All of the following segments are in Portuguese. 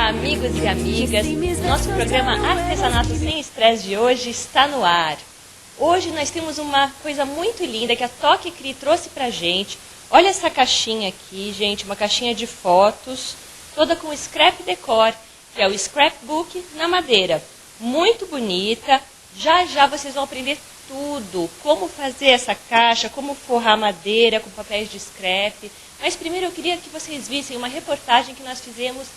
Olá, amigos e amigas. Nosso programa Artesanato Sem Estresse de hoje está no ar. Hoje nós temos uma coisa muito linda que a Toque Cri trouxe pra gente. Olha essa caixinha aqui, gente, uma caixinha de fotos, toda com scrap decor, que é o scrapbook na madeira. Muito bonita. Já já vocês vão aprender tudo, como fazer essa caixa, como forrar madeira com papéis de scrap. Mas primeiro eu queria que vocês vissem uma reportagem que nós fizemos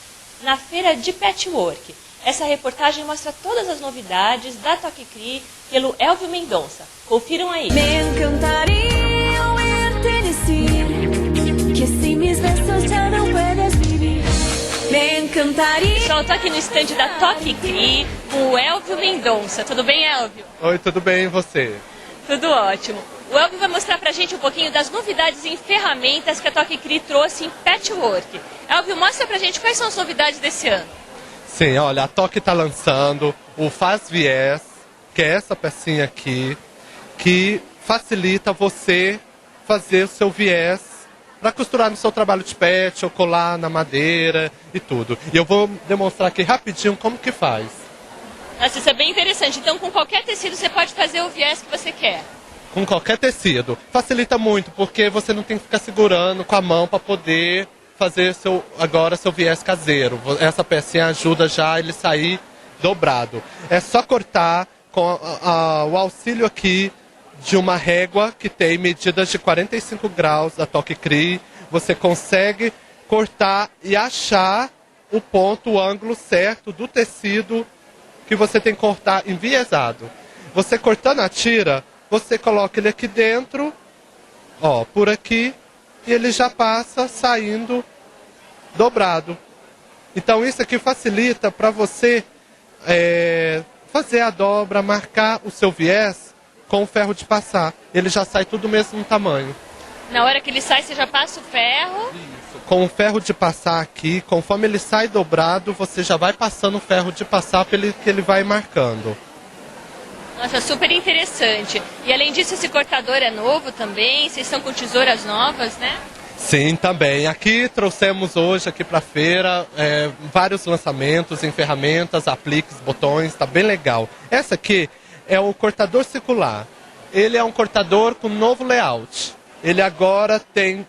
na feira de patchwork. Essa reportagem mostra todas as novidades da Toque Cri pelo Elvio Mendonça. Confiram aí. Me encantaría oírte decir que sin mis besos ya no puedes vivir. Me encantaria. Pessoal, eu tô aqui no estande da Toque Cri com o Elvio Mendonça. Tudo bem, Elvio? Oi, tudo bem, e você? Tudo ótimo. O Elvio vai mostrar pra gente um pouquinho das novidades em ferramentas que a Toque Cri trouxe em patchwork. Elvio, mostra pra gente quais são as novidades desse ano. Sim, olha, a Toque está lançando o Faz Viés, que é essa pecinha aqui, que facilita você fazer o seu viés para costurar no seu trabalho de patch ou colar na madeira e tudo. E eu vou demonstrar aqui rapidinho como que faz. Nossa, isso é bem interessante. Então, com qualquer tecido você pode fazer o viés que você quer. Com qualquer tecido. Facilita muito, porque você não tem que ficar segurando com a mão para poder fazer seu viés caseiro. Essa pecinha ajuda já a ele sair dobrado. É só cortar com o auxílio aqui de uma régua que tem medidas de 45 graus da Toque Cri. Você consegue cortar e achar o ponto, o ângulo certo do tecido que você tem que cortar enviesado. Você cortando a tira, você coloca ele aqui dentro, ó, por aqui, e ele já passa saindo dobrado. Então isso aqui facilita para você fazer a dobra, marcar o seu viés com o ferro de passar. Ele já sai tudo do mesmo tamanho. Na hora que ele sai, você já passa o ferro. Isso. Com o ferro de passar aqui, conforme ele sai dobrado, você já vai passando o ferro de passar que ele vai marcando. Nossa, super interessante. E além disso, esse cortador é novo também? Vocês estão com tesouras novas, né? Sim, também. Aqui trouxemos hoje aqui para a feira vários lançamentos em ferramentas, apliques, botões, tá bem legal. Essa aqui é o cortador circular. Ele é um cortador com novo layout. Ele agora tem...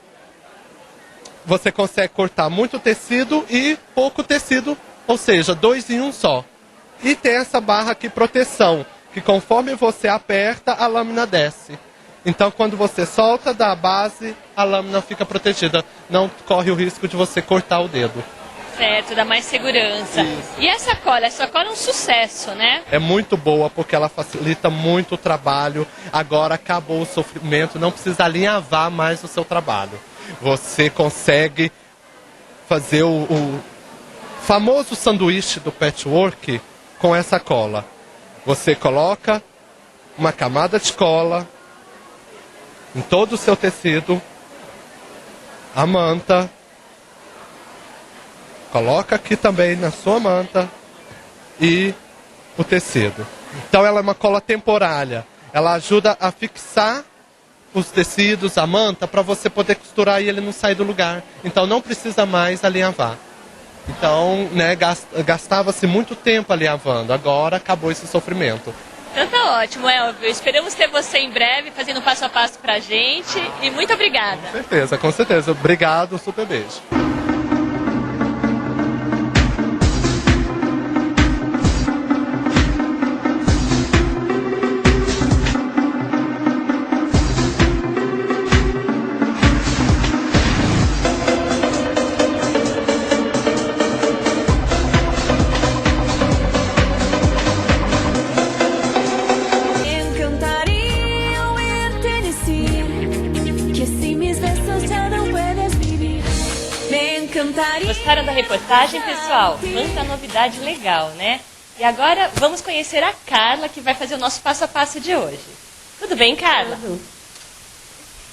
Você consegue cortar muito tecido e pouco tecido, ou seja, 2 em 1 só. E tem essa barra aqui, proteção, que conforme você aperta, a lâmina desce. Então, quando você solta da base, a lâmina fica protegida. Não corre o risco de você cortar o dedo. Certo, dá mais segurança. Isso. E essa cola é um sucesso, né? É muito boa porque ela facilita muito o trabalho. Agora acabou o sofrimento, não precisa alinhavar mais o seu trabalho. Você consegue fazer o famoso sanduíche do patchwork com essa cola. Você coloca uma camada de cola em todo o seu tecido, a manta, coloca aqui também na sua manta e o tecido. Então ela é uma cola temporária, ela ajuda a fixar os tecidos, a manta, para você poder costurar e ele não sair do lugar. Então não precisa mais alinhavar. Então, né, gastava-se muito tempo alinhavando, agora acabou esse sofrimento. Então tá ótimo, Elvio. Esperamos ter você em breve fazendo passo a passo pra gente. E muito obrigada. Com certeza. Obrigado, super beijo. Gostaram da reportagem, pessoal? Quanta novidade legal, né? E agora vamos conhecer a Carla, que vai fazer o nosso passo a passo de hoje. Tudo bem, Carla? Tudo.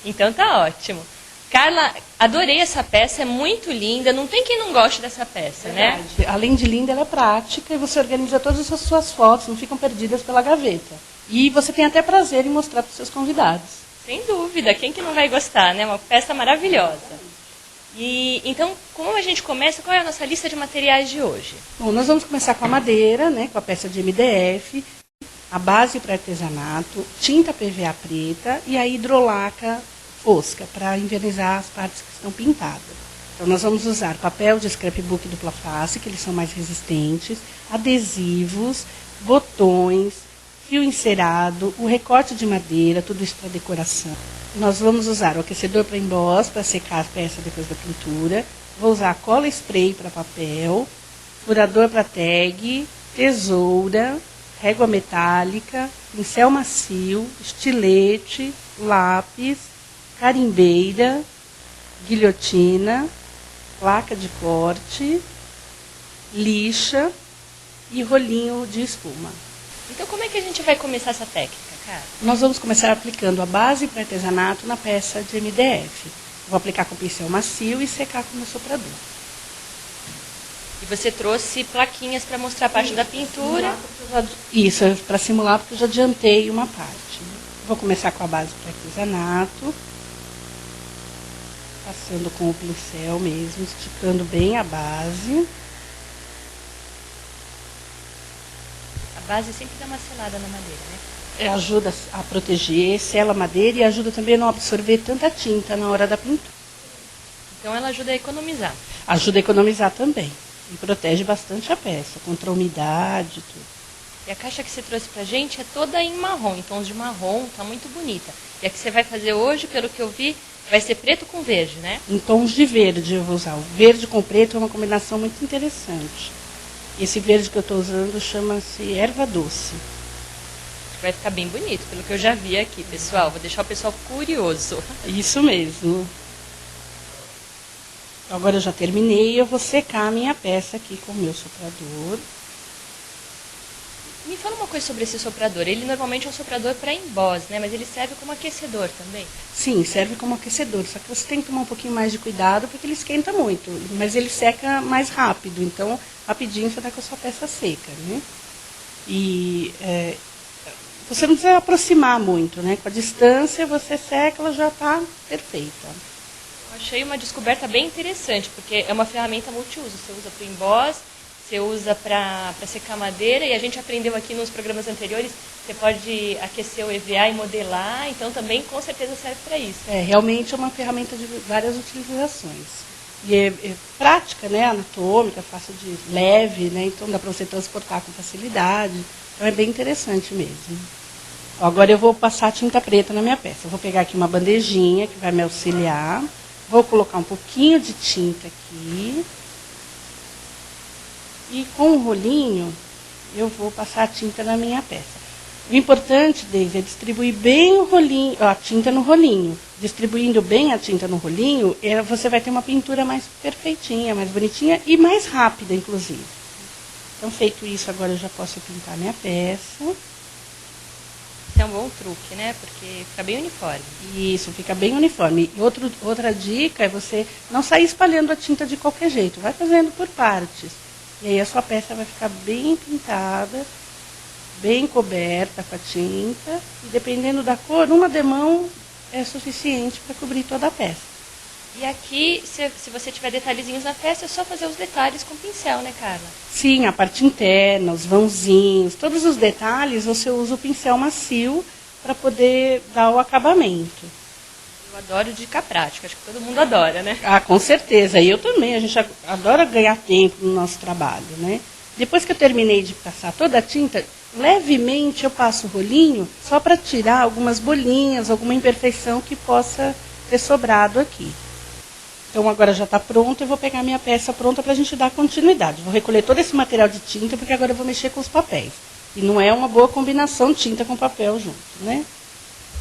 Então tá ótimo. Carla, adorei essa peça, é muito linda. Não tem quem não goste dessa peça, né? Além de linda, ela é prática e você organiza todas as suas fotos, não ficam perdidas pela gaveta. E você tem até prazer em mostrar para os seus convidados. Sem dúvida, quem que não vai gostar, né? Uma peça maravilhosa. E então, como a gente começa? Qual é a nossa lista de materiais de hoje? Bom, nós vamos começar com a madeira, né, com a peça de MDF, a base para artesanato, tinta PVA preta e a hidrolaca fosca para invernizar as partes que estão pintadas. Então nós vamos usar papel de scrapbook dupla face, que eles são mais resistentes, adesivos, botões, fio encerado, o recorte de madeira, tudo isso para decoração. Nós vamos usar o aquecedor para emboss, para secar a peça depois da pintura. Vou usar cola spray para papel, furador para tag, tesoura, régua metálica, pincel macio, estilete, lápis, carimbeira, guilhotina, placa de corte, lixa e rolinho de espuma. Então, como é que a gente vai começar essa técnica, cara? Nós vamos começar aplicando a base para artesanato na peça de MDF. Vou aplicar com pincel macio e secar com o soprador. E você trouxe plaquinhas para mostrar a parte da pintura. Isso, para simular, porque eu já adiantei uma parte. Vou começar com a base para artesanato. Passando com o pincel mesmo, esticando bem a base. A base sempre dá uma selada na madeira, né? Ajuda a proteger, sela a madeira e ajuda também a não absorver tanta tinta na hora da pintura. Então ela ajuda a economizar. Ajuda a economizar também. E protege bastante a peça, contra a umidade e tudo. E a caixa que você trouxe pra gente é toda em marrom, em tons de marrom, tá muito bonita. E a que você vai fazer hoje, pelo que eu vi, vai ser preto com verde, né? Em tons de verde eu vou usar. O verde com preto é uma combinação muito interessante. Esse verde que eu estou usando chama-se erva doce. Vai ficar bem bonito, pelo que eu já vi aqui, pessoal. Vou deixar o pessoal curioso. Isso mesmo. Agora eu já terminei, eu vou secar a minha peça aqui com o meu soprador. Me fala uma coisa sobre esse soprador. Ele normalmente é um soprador para emboss, né? Mas ele serve como aquecedor também. Sim, serve como aquecedor, só que você tem que tomar um pouquinho mais de cuidado porque ele esquenta muito, mas ele seca mais rápido, então rapidinho você está com a sua peça seca, né? E você não precisa aproximar muito, né? Com a distância você seca, ela já está perfeita. Eu achei uma descoberta bem interessante, porque é uma ferramenta multiuso. Você usa para o emboss, você usa para secar madeira, e a gente aprendeu aqui nos programas anteriores, você pode aquecer o EVA e modelar, então também com certeza serve para isso. Realmente é uma ferramenta de várias utilizações. E é prática, né? Anatômica, fácil de leve, né? Então dá para você transportar com facilidade. Então é bem interessante mesmo. Agora eu vou passar tinta preta na minha peça. Eu vou pegar aqui uma bandejinha que vai me auxiliar. Vou colocar um pouquinho de tinta aqui. E com o rolinho, eu vou passar a tinta na minha peça. O importante, Deise, é distribuir bem o rolinho, a tinta no rolinho. Distribuindo bem a tinta no rolinho, você vai ter uma pintura mais perfeitinha, mais bonitinha e mais rápida, inclusive. Então, feito isso, agora eu já posso pintar minha peça. Isso é um bom truque, né? Porque fica bem uniforme. Isso, fica bem uniforme. E outra dica é você não sair espalhando a tinta de qualquer jeito. Vai fazendo por partes. E aí a sua peça vai ficar bem pintada, bem coberta com a tinta. E dependendo da cor, uma demão é suficiente para cobrir toda a peça. E aqui, se você tiver detalhezinhos na peça, é só fazer os detalhes com pincel, né, Carla? Sim, a parte interna, os vãozinhos, todos os detalhes você usa o pincel macio para poder dar o acabamento. Eu adoro dica prática, acho que todo mundo adora, né? Ah, com certeza. E eu também, a gente adora ganhar tempo no nosso trabalho, né? Depois que eu terminei de passar toda a tinta, levemente eu passo o rolinho só para tirar algumas bolinhas, alguma imperfeição que possa ter sobrado aqui. Então agora já está pronto, eu vou pegar minha peça pronta para a gente dar continuidade. Vou recolher todo esse material de tinta, porque agora eu vou mexer com os papéis. E não é uma boa combinação tinta com papel junto, né?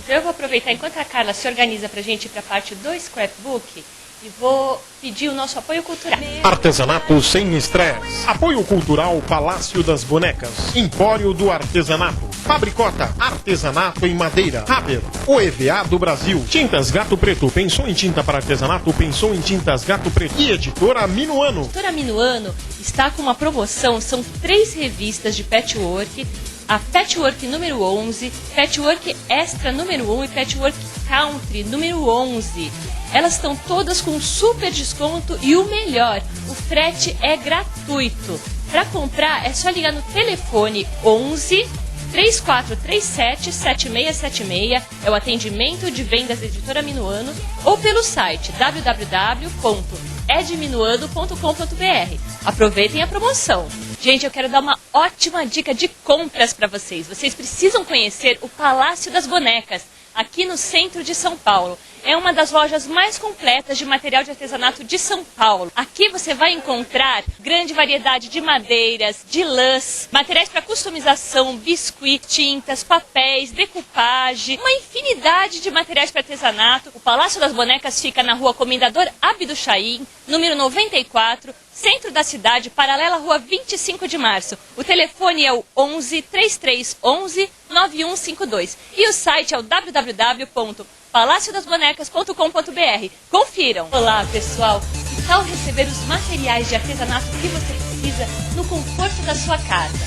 Então eu vou aproveitar, enquanto a Carla se organiza para a gente ir para a parte do scrapbook, e vou pedir o nosso apoio cultural. Artesanato sem estresse. Apoio cultural Palácio das Bonecas. Empório do Artesanato. Fabricota Artesanato em Madeira. Haber, o EVA do Brasil. Tintas Gato Preto. Pensou em tinta para artesanato? Pensou em Tintas Gato Preto. E Editora Minuano. A Editora Minuano está com uma promoção, são 3 revistas de patchwork. A Patchwork número 11, Patchwork Extra número 1 e Patchwork Country número 11. Elas estão todas com super desconto e o melhor, o frete é gratuito. Para comprar é só ligar no telefone 11 3437 7676, é o atendimento de vendas da Editora Minuano, ou pelo site www.edminuano.com.br. Aproveitem a promoção. Gente, eu quero dar uma ótima dica de compras para vocês. Vocês precisam conhecer o Palácio das Bonecas, aqui no centro de São Paulo. É uma das lojas mais completas de material de artesanato de São Paulo. Aqui você vai encontrar grande variedade de madeiras, de lãs, materiais para customização, biscuit, tintas, papéis, decupagem, uma infinidade de materiais para artesanato. O Palácio das Bonecas fica na rua Comendador Abdo Chaim, número 94, centro da cidade, paralela à rua 25 de março. O telefone é o 11 3311 9152 e o site é o www.palaciodasbonecas.com.br. Confiram! Olá, pessoal! Que tal receber os materiais de artesanato que você precisa no conforto da sua casa?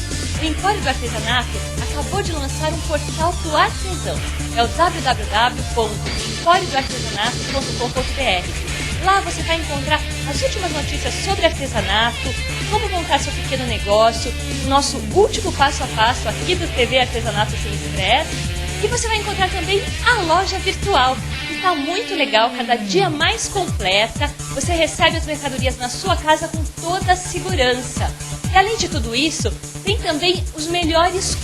O Empório do Artesanato acabou de lançar um portal para o artesão. É o www.emporiodoartesanato.com.br. Lá você vai encontrar as últimas notícias sobre artesanato, como montar seu pequeno negócio, o nosso último passo a passo aqui do TV Artesanato Sem Estresse. E você vai encontrar também a loja virtual, que está muito legal, cada dia mais completa. Você recebe as mercadorias na sua casa com toda a segurança. E além de tudo isso, tem também os melhores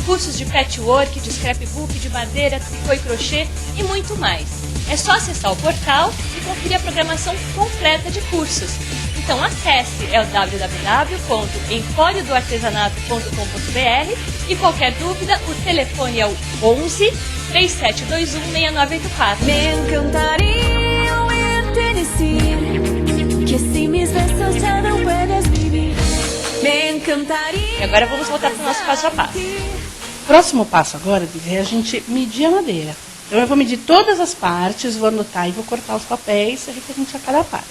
cursos de patchwork, de scrapbook, de madeira, tricô e crochê e muito mais. É só acessar o portal e conferir a programação completa de cursos. Então acesse, é o www.emporiodoartesanato.com.br e qualquer dúvida, o telefone é o 11 3721 6984. Me encantaría oírte decir que sin mis besos ya no puedes vivir. Me encantaría. E agora vamos voltar para o nosso passo a passo. O próximo passo agora, Vivi, é a gente medir a madeira. Então eu vou medir todas as partes, vou anotar e vou cortar os papéis referente a cada parte.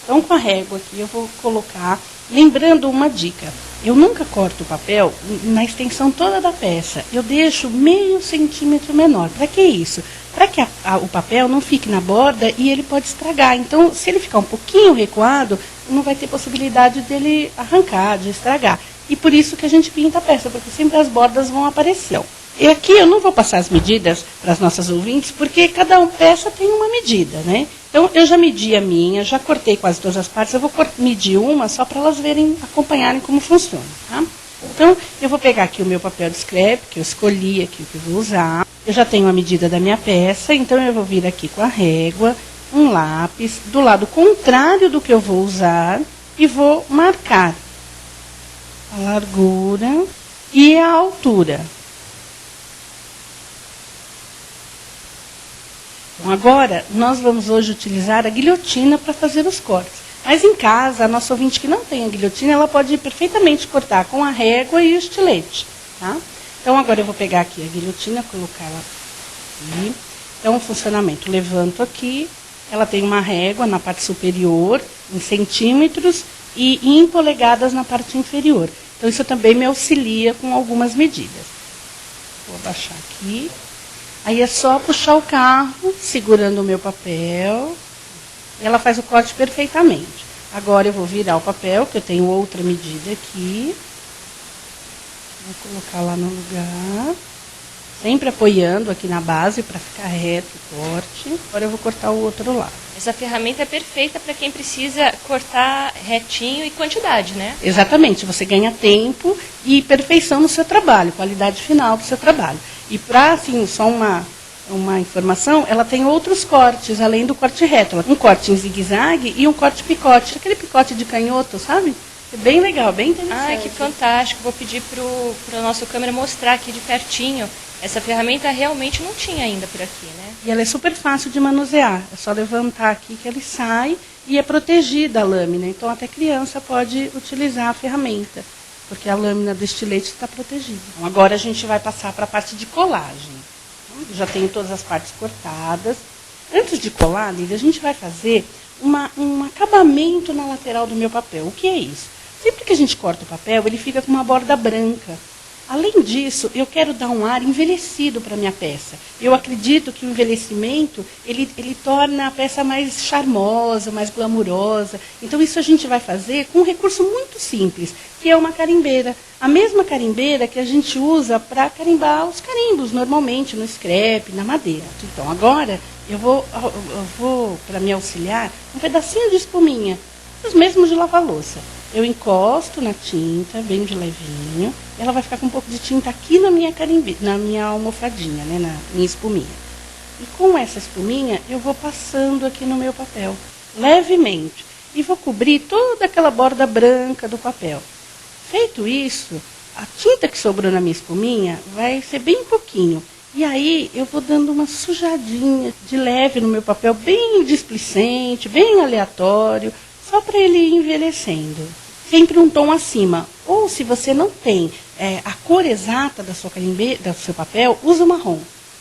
Então com a régua aqui eu vou colocar, lembrando uma dica, eu nunca corto o papel na extensão toda da peça, eu deixo meio centímetro menor. Para que isso? Para que o papel não fique na borda e ele pode estragar. Então se ele ficar um pouquinho recuado, não vai ter possibilidade dele arrancar, de estragar. E por isso que a gente pinta a peça, porque sempre as bordas vão aparecer. E aqui eu não vou passar as medidas para as nossas ouvintes, porque cada peça tem uma medida, né? Então eu já medi a minha, já cortei quase todas as partes, eu vou medir uma só para elas verem, acompanharem como funciona, tá? Então eu vou pegar aqui o meu papel de scrap, que eu escolhi aqui o que eu vou usar. Eu já tenho a medida da minha peça, então eu vou vir aqui com a régua, um lápis, do lado contrário do que eu vou usar, e vou marcar a largura e a altura. Então, agora, nós vamos hoje utilizar a guilhotina para fazer os cortes. Mas em casa, a nossa ouvinte que não tem a guilhotina, ela pode perfeitamente cortar com a régua e o estilete. Tá? Então, agora eu vou pegar aqui a guilhotina, colocar ela aqui. Então, o funcionamento, levanto aqui, ela tem uma régua na parte superior, em centímetros, e em polegadas na parte inferior. Então, isso também me auxilia com algumas medidas. Vou abaixar aqui. Aí é só puxar o carro, segurando o meu papel, e ela faz o corte perfeitamente. Agora eu vou virar o papel, que eu tenho outra medida aqui. Vou colocar lá no lugar, sempre apoiando aqui na base para ficar reto o corte. Agora eu vou cortar o outro lado. Essa ferramenta é perfeita para quem precisa cortar retinho e quantidade, né? Exatamente, você ganha tempo e perfeição no seu trabalho, qualidade final do seu trabalho. E para, assim, só uma informação, ela tem outros cortes, além do corte reto. Um corte em zigue-zague e um corte picote. Aquele picote de canhoto, sabe? É bem legal, bem interessante. Ai, que fantástico. Vou pedir para o nosso câmera mostrar aqui de pertinho. Essa ferramenta realmente não tinha ainda por aqui, né? E ela é super fácil de manusear. É só levantar aqui que ele sai e é protegida a lâmina. Então, até criança pode utilizar a ferramenta, porque a lâmina do estilete está protegida. Então, agora a gente vai passar para a parte de colagem. Eu já tenho todas as partes cortadas. Antes de colar, Lívia, a gente vai fazer um acabamento na lateral do meu papel. O que é isso? Sempre que a gente corta o papel, ele fica com uma borda branca. Além disso, eu quero dar um ar envelhecido para a minha peça. Eu acredito que o envelhecimento, ele torna a peça mais charmosa, mais glamurosa. Então, isso a gente vai fazer com um recurso muito simples, que é uma carimbeira. A mesma carimbeira que a gente usa para carimbar os carimbos, normalmente, no scrap, na madeira. Então, agora, eu vou para me auxiliar, um pedacinho de espuminha, os mesmos de lavar louça. Eu encosto na tinta, bem de levinho, e ela vai ficar com um pouco de tinta aqui na minha almofadinha, né, na minha espuminha. E com essa espuminha, eu vou passando aqui no meu papel, levemente, e vou cobrir toda aquela borda branca do papel. Feito isso, a tinta que sobrou na minha espuminha vai ser bem pouquinho. E aí eu vou dando uma sujadinha de leve no meu papel, bem displicente, bem aleatório, só para ele ir envelhecendo. Sempre um tom acima. Ou se você não tem a cor exata da sua carimbeira, do seu papel, usa o marrom.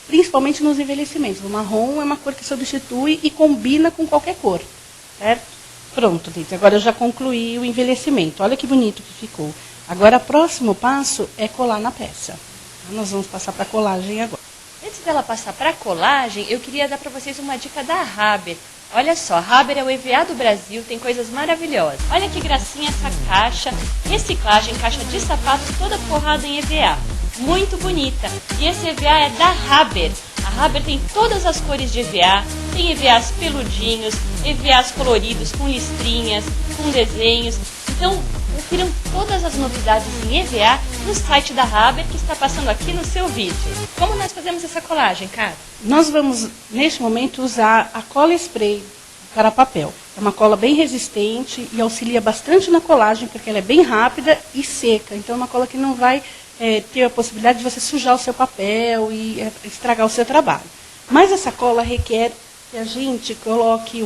Principalmente nos envelhecimentos. O marrom é uma cor que substitui e combina com qualquer cor. Certo? Pronto, gente. Agora eu já concluí o envelhecimento. Olha que bonito que ficou. Agora, o próximo passo é colar na peça. Nós vamos passar para a colagem agora. Antes dela passar para a colagem, eu queria dar para vocês uma dica da Haber. Olha só, a Haber é o EVA do Brasil, tem coisas maravilhosas. Olha que gracinha essa caixa, reciclagem, caixa de sapatos toda forrada em EVA. Muito bonita. E esse EVA é da Haber. A Haber tem todas as cores de EVA, tem EVAs peludinhos, EVAs coloridos, com listrinhas, com desenhos. Então, confiram todas as novidades em EVA no site da Haber, que está passando aqui no seu vídeo. Como nós fazemos essa colagem, cara? Nós vamos, neste momento, usar a cola spray para papel. É uma cola bem resistente e auxilia bastante na colagem, porque ela é bem rápida e seca. Então, é uma cola que não vai ter a possibilidade de você sujar o seu papel e estragar o seu trabalho. Mas essa cola requer que a gente coloque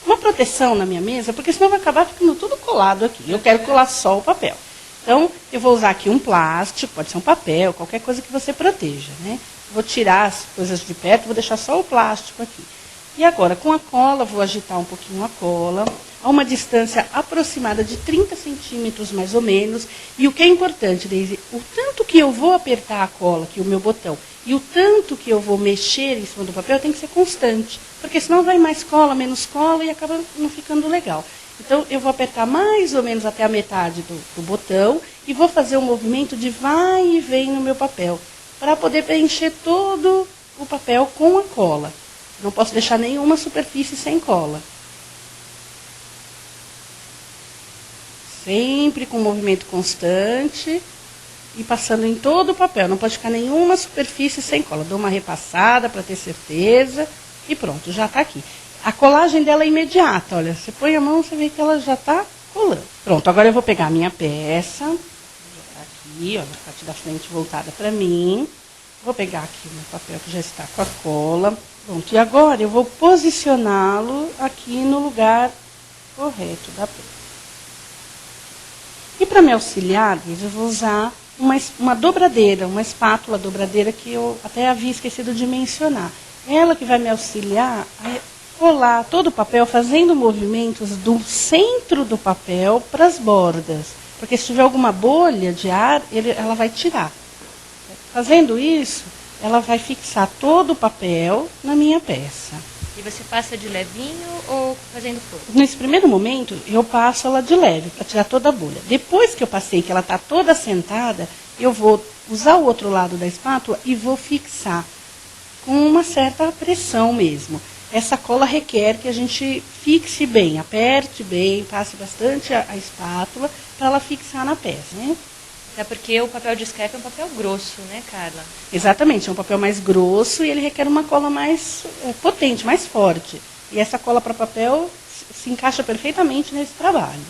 uma proteção na minha mesa, porque senão vai acabar ficando tudo colado aqui. Eu quero colar só o papel. Então, eu vou usar aqui um plástico, pode ser um papel, qualquer coisa que você proteja, né? Vou tirar as coisas de perto, vou deixar só o plástico aqui. E agora, com a cola, vou agitar um pouquinho a cola, a uma distância aproximada de 30 centímetros, mais ou menos. E o que é importante, Deise, o tanto que eu vou apertar a cola, aqui o meu botão, e o tanto que eu vou mexer em cima do papel tem que ser constante, porque senão vai mais cola, menos cola e acaba não ficando legal. Então, eu vou apertar mais ou menos até a metade do botão e vou fazer um movimento de vai e vem no meu papel, para poder preencher todo o papel com a cola. Não posso deixar nenhuma superfície sem cola. Sempre com movimento constante e passando em todo o papel. Não pode ficar nenhuma superfície sem cola. Dou uma repassada para ter certeza e pronto, já está aqui. A colagem dela é imediata, olha, você põe a mão, você vê que ela já está colando. Pronto, agora eu vou pegar a minha peça, aqui, ó, na parte da frente voltada para mim. Vou pegar aqui o meu papel que já está com a cola. Pronto, e agora eu vou posicioná-lo aqui no lugar correto da peça. E para me auxiliar, eu vou usar uma dobradeira, uma espátula dobradeira que eu até havia esquecido de mencionar. Ela que vai me auxiliar a colar todo o papel, fazendo movimentos do centro do papel para as bordas. Porque se tiver alguma bolha de ar, ela vai tirar. Fazendo isso, ela vai fixar todo o papel na minha peça. E você passa de levinho ou fazendo força? Nesse primeiro momento, eu passo ela de leve, para tirar toda a bolha. Depois que eu passei, que ela está toda assentada, eu vou usar o outro lado da espátula e vou fixar com uma certa pressão mesmo. Essa cola requer que a gente fixe bem, aperte bem, passe bastante a espátula para ela fixar na peça, né? Até porque o papel de scrap é um papel grosso, né, Carla? Exatamente, é um papel mais grosso e ele requer uma cola mais potente, mais forte. E essa cola para papel se encaixa perfeitamente nesse trabalho.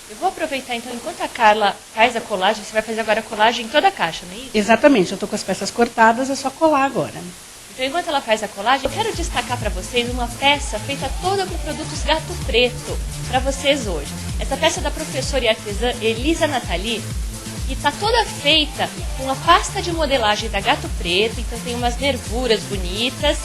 Eu vou aproveitar, então, enquanto a Carla faz a colagem, você vai fazer agora a colagem em toda a caixa, não é isso? Exatamente, eu estou com as peças cortadas, é só colar agora. Então, enquanto ela faz a colagem, quero destacar para vocês uma peça feita toda com produtos Gato Preto, para vocês hoje. Essa peça é da professora e artesã Elisa Nathalie, e está toda feita com a pasta de modelagem da Gato Preto, então tem umas nervuras bonitas.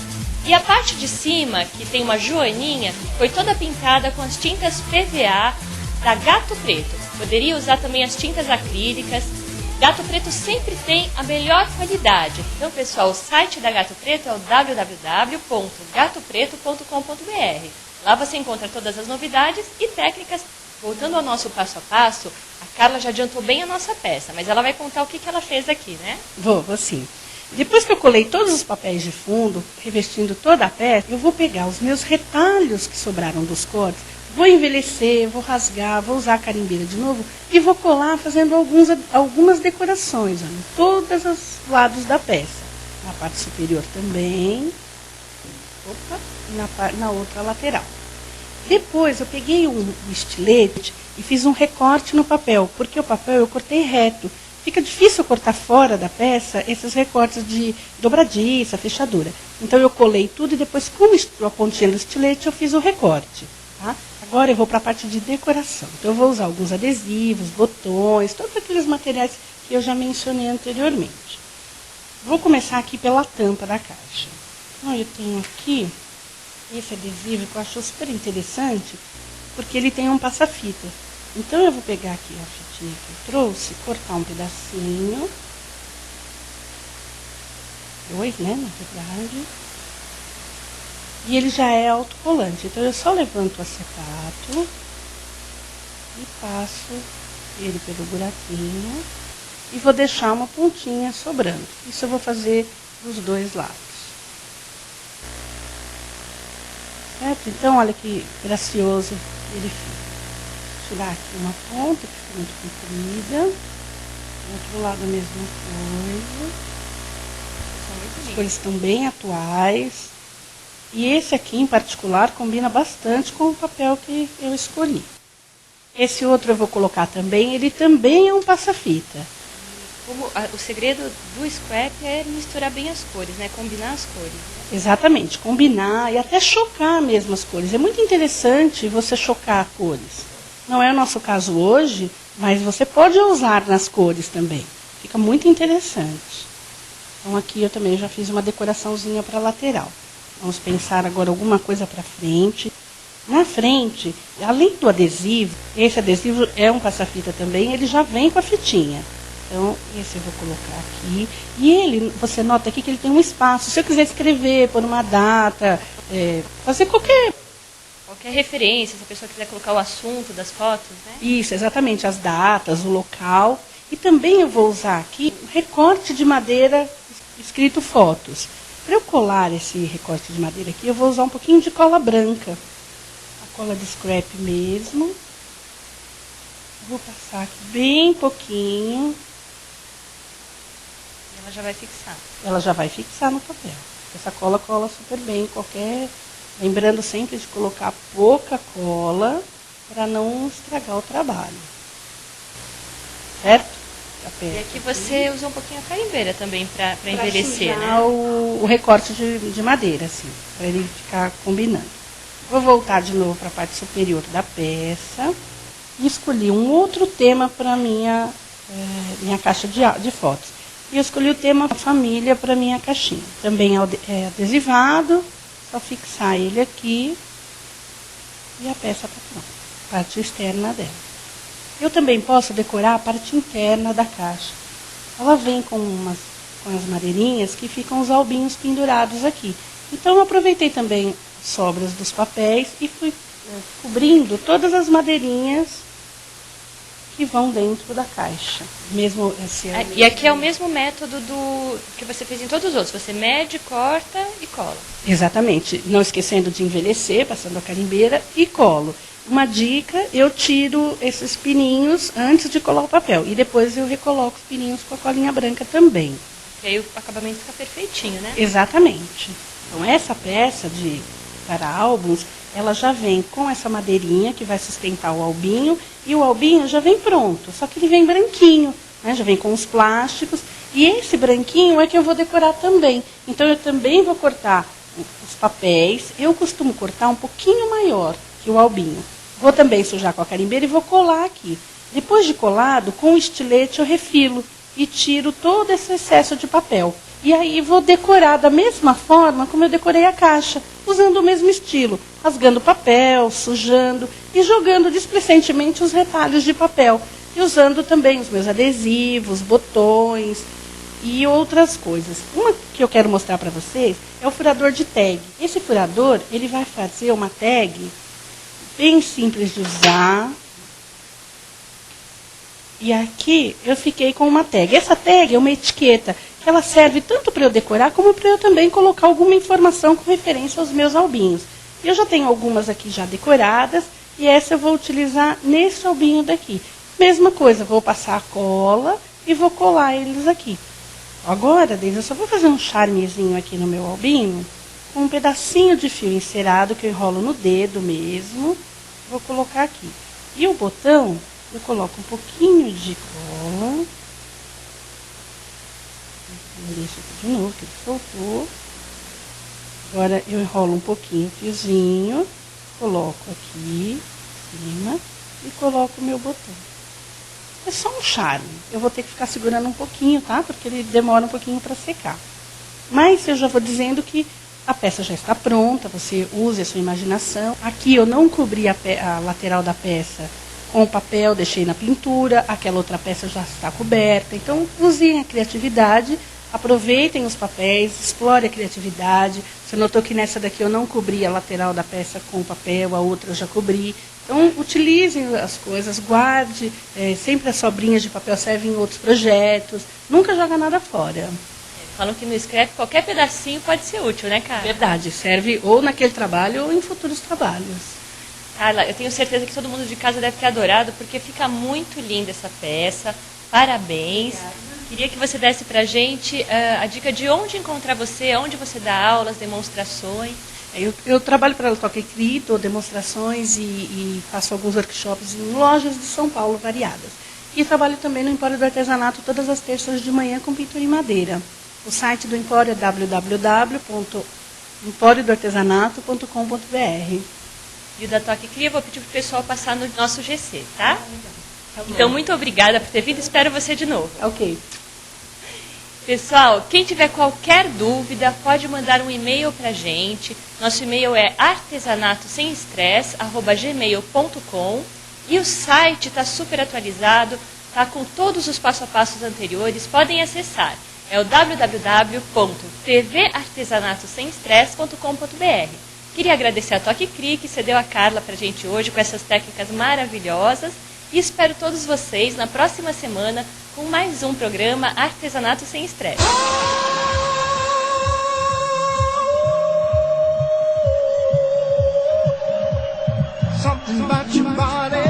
E a parte de cima, que tem uma joaninha, foi toda pintada com as tintas PVA da Gato Preto. Poderia usar também as tintas acrílicas. Gato Preto sempre tem a melhor qualidade. Então, pessoal, o site da Gato Preto é o www.gatopreto.com.br. Lá você encontra todas as novidades e técnicas. Voltando ao nosso passo a passo, a Carla já adiantou bem a nossa peça, mas ela vai contar o que ela fez aqui, né? Vou sim. Depois que eu colei todos os papéis de fundo, revestindo toda a peça, eu vou pegar os meus retalhos que sobraram dos cortes, vou envelhecer, vou rasgar, vou usar a carimbeira de novo e vou colar fazendo algumas decorações, ó, em todos os lados da peça. Na parte superior também. Opa, e na outra lateral. Depois eu peguei um estilete e fiz um recorte no papel, porque o papel eu cortei reto. Fica difícil cortar fora da peça esses recortes de dobradiça, fechadura. Então eu colei tudo e depois com a pontinha do estilete eu fiz o recorte. Tá? Agora eu vou para a parte de decoração. Então eu vou usar alguns adesivos, botões, todos aqueles materiais que eu já mencionei anteriormente. Vou começar aqui pela tampa da caixa. Então eu tenho aqui esse adesivo que eu acho super interessante, porque ele tem um passa-fita. Então eu vou pegar aqui a fitinha que eu trouxe, cortar um pedacinho. 2, né, na verdade. E ele já é autocolante. Então eu só levanto o acetato e passo ele pelo buraquinho e vou deixar uma pontinha sobrando. Isso eu vou fazer dos dois lados. Certo? Então olha que gracioso ele fica. Vou tirar aqui uma ponta que fica muito comprida. Do outro lado a mesma coisa. As cores estão bem atuais. E esse aqui em particular combina bastante com o papel que eu escolhi. Esse outro eu vou colocar também, ele também é um passa-fita. O segredo do scrap é misturar bem as cores, né? Combinar as cores. Exatamente, combinar e até chocar mesmo as cores. É muito interessante você chocar cores. Não é o nosso caso hoje, mas você pode usar nas cores também. Fica muito interessante. Então aqui eu também já fiz uma decoraçãozinha para a lateral. Vamos pensar agora alguma coisa para frente. Na frente, além do adesivo, esse adesivo é um passa-fita também, ele já vem com a fitinha. Então, esse eu vou colocar aqui. E ele, você nota aqui que ele tem um espaço. Se eu quiser escrever, pôr uma data, fazer qualquer referência, se a pessoa quiser colocar o assunto das fotos, né? Isso, exatamente, as datas, o local. E também eu vou usar aqui um recorte de madeira escrito fotos. Para eu colar esse recorte de madeira aqui, eu vou usar um pouquinho de cola branca. A cola de scrap mesmo. Vou passar aqui bem pouquinho. E ela já vai fixar. Ela já vai fixar no papel. Essa cola cola super bem, lembrando sempre de colocar pouca cola para não estragar o trabalho. Certo? E aqui você usa um pouquinho a carimbeira também para envelhecer, né? O recorte de madeira, assim, para ele ficar combinando. Vou voltar de novo para a parte superior da peça e escolhi um outro tema para minha caixa de fotos. E eu escolhi o tema família para minha caixinha. Também é adesivado, só fixar ele aqui e a peça está pronta, a parte externa dela. Eu também posso decorar a parte interna da caixa. Ela vem com as madeirinhas que ficam os albinhos pendurados aqui. Então eu aproveitei também as sobras dos papéis e fui cobrindo todas as madeirinhas que vão dentro da caixa. E aqui é o mesmo método que você fez em todos os outros. Você mede, corta e cola. Exatamente. Não esquecendo de envelhecer, passando a carimbeira e colo. Uma dica, eu tiro esses pininhos antes de colar o papel. E depois eu recoloco os pininhos com a colinha branca também. E aí o acabamento fica perfeitinho, né? Exatamente. Então essa peça para álbuns, ela já vem com essa madeirinha que vai sustentar o albinho. E o albinho já vem pronto, só que ele vem branquinho, né? Já vem com os plásticos. E esse branquinho é que eu vou decorar também. Então eu também vou cortar os papéis. Eu costumo cortar um pouquinho maior que o albinho. Vou também sujar com a carimbeira e vou colar aqui. Depois de colado, com o estilete eu refilo e tiro todo esse excesso de papel. E aí vou decorar da mesma forma como eu decorei a caixa, usando o mesmo estilo, rasgando papel, sujando e jogando displicentemente os retalhos de papel. e usando também os meus adesivos, botões e outras coisas. Uma que eu quero mostrar para vocês é o furador de tag. Esse furador, ele vai fazer uma tag bem simples de usar. E aqui eu fiquei com uma tag. Essa tag é uma etiqueta que ela serve tanto para eu decorar, como para eu também colocar alguma informação com referência aos meus albinhos. Eu já tenho algumas aqui já decoradas, e essa eu vou utilizar nesse albinho daqui. Mesma coisa, vou passar a cola e vou colar eles aqui. Agora, Deise, eu só vou fazer um charmezinho aqui no meu albinho, com um pedacinho de fio encerado, que eu enrolo no dedo mesmo. Vou colocar aqui. E o botão, eu coloco um pouquinho de cola. Deixa aqui de novo, que ele soltou. Agora eu enrolo um pouquinho o fiozinho, coloco aqui em cima e coloco o meu botão. É só um charme. Eu vou ter que ficar segurando um pouquinho, tá? Porque ele demora um pouquinho para secar. Mas eu já vou dizendo que a peça já está pronta, você use a sua imaginação. Aqui eu não cobri a lateral da peça com o papel, deixei na pintura, aquela outra peça já está coberta. Então, usem a criatividade. Aproveitem os papéis, explore a criatividade. Você notou que nessa daqui eu não cobri a lateral da peça com o papel, a outra eu já cobri. Então, utilizem as coisas, guarde. Sempre as sobrinhas de papel servem em outros projetos. Nunca joga nada fora. Falam que no scrap qualquer pedacinho pode ser útil, né, Carla? Verdade, serve ou naquele trabalho ou em futuros trabalhos. Carla, eu tenho certeza que todo mundo de casa deve ter adorado, porque fica muito linda essa peça. Parabéns. Queria que você desse pra gente a dica de onde encontrar você, onde você dá aulas, demonstrações. Eu trabalho para a Toque Cri, dou demonstrações e faço alguns workshops em lojas de São Paulo variadas. E trabalho também no Empório do Artesanato todas as terças de manhã com pintura em madeira. O site do Empório é www.emporiodoartesanato.com.br. E o da Toque Cri eu vou pedir pro pessoal passar no nosso GC, tá? Então, muito obrigada por ter vindo. Espero você de novo. Ok. Pessoal, quem tiver qualquer dúvida, pode mandar um e-mail para a gente. Nosso e-mail é artesanatosemestresse@gmail.com e o site está super atualizado, está com todos os passo a passos anteriores. Podem acessar. É o www.tvartesanatosemestresse.com.br. Queria agradecer a Toque Cri, que cedeu a Carla para a gente hoje com essas técnicas maravilhosas. E espero todos vocês na próxima semana com mais um programa Artesanato Sem Estresse. Something about your body